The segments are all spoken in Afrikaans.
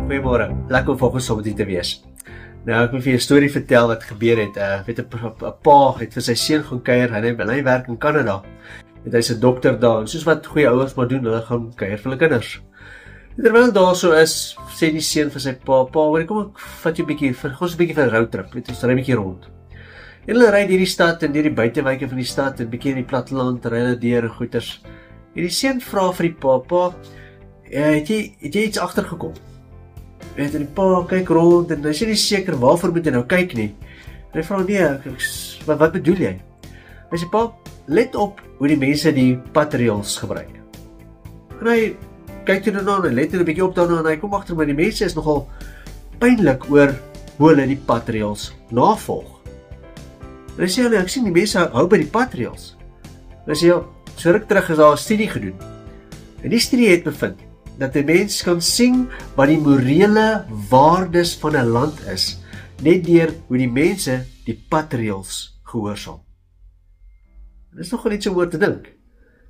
Goeiemôre, lekker om vanoggend saam met u te wees. Nou, ek wil vir jou 'n storie vertel wat gebeur het. Weet 'n pa het vir sy seun gaan kuier, hy werk in Kanada. En hy's 'n dokter daar, en soos wat goeie ouers maar doen, hulle gaan kuier vir hulle kinders. En terwyl daar so is, sê die seun vir sy pa, hoor, kom ek vat jou bietjie, ons 'n bietjie vir 'n roadtrip, weet jy, ons ry 'n bietjie rond. En hulle ry deur die stad en deur die buitewyke van die stad en bietjie in die platteland, ry hulle deur en goeters. En die seun vra vir die pa, het jy iets agtergekom? En die pa kyk rond en hy sê nie seker waarvoor moet hy nou kyk nie. En hy vra nee, wat bedoel jy? Hy sê pa, let op hoe die mense die patreels gebruik. En hy kyk toe daarna en let 'n bietjie op daarna en hy kom agter maar die mense is nogal pynlik oor hoe hulle die patreels navolg. En hy sê ek sien die mense hou by die patreels. En hy sê ja, so ruk terug is daar 'n studie gedoen. En die studie het bevind dat 'n mens kan sien wat die morele waardes van 'n land is, net deur hoe die mense die patreels gehoorsaam. Dit is nogal iets om oor te dink.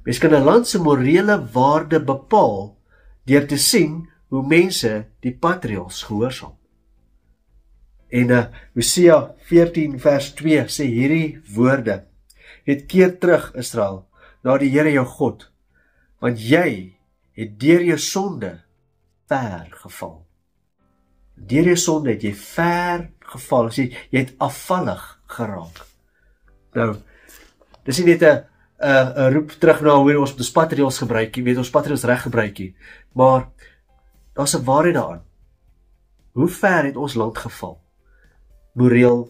Mens kan 'n land se morele waarde bepaal deur te sien hoe mense die patreels gehoorsaam. En Hosea 14 vers 2 sê hierdie woorde: het keer terug Israel na die Here jou God, want jy het deur jou sonde ver geval. Deur jou sonde het jy ver geval, jy het afvallig geraak. Nou, dis nie net 'n roep terug na hoe ons ons patreels gebruik, weet ons patreels reg gebruik, maar daar's 'n waarheid daaraan. Hoe ver het ons land geval? Moraal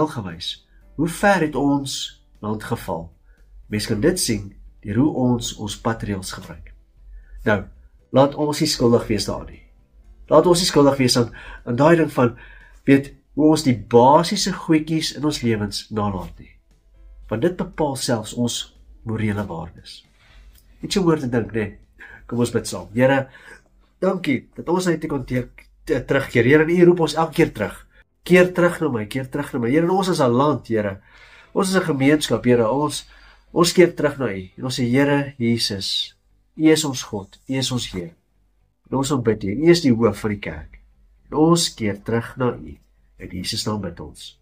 gewys. Hoe ver het ons land geval? Mens kan dit sien deur hoe ons patreels gebruik. Nou, laat ons nie skuldig wees daaraan nie. Laat ons nie skuldig wees aan daai ding van, weet, hoe ons die basiese goedjies in ons lewens nalat nie. Want dit bepaal selfs ons morele waardes. Iets om oor te dink, nee. Kom ons bid saam. Here, dankie dat ons uit kon terugkeer. Here, U roep ons elke keer terug. Keer terug na my. Here, ons is 'n land, Here. Ons is 'n gemeenskap, Here. Ons keer terug na U. En ons sê, Here Jesus, U is ons God, U is ons Heer. En ons bid U, U is die hoof van die kerk. En ons keer terug na U. In Jesus naam bid ons.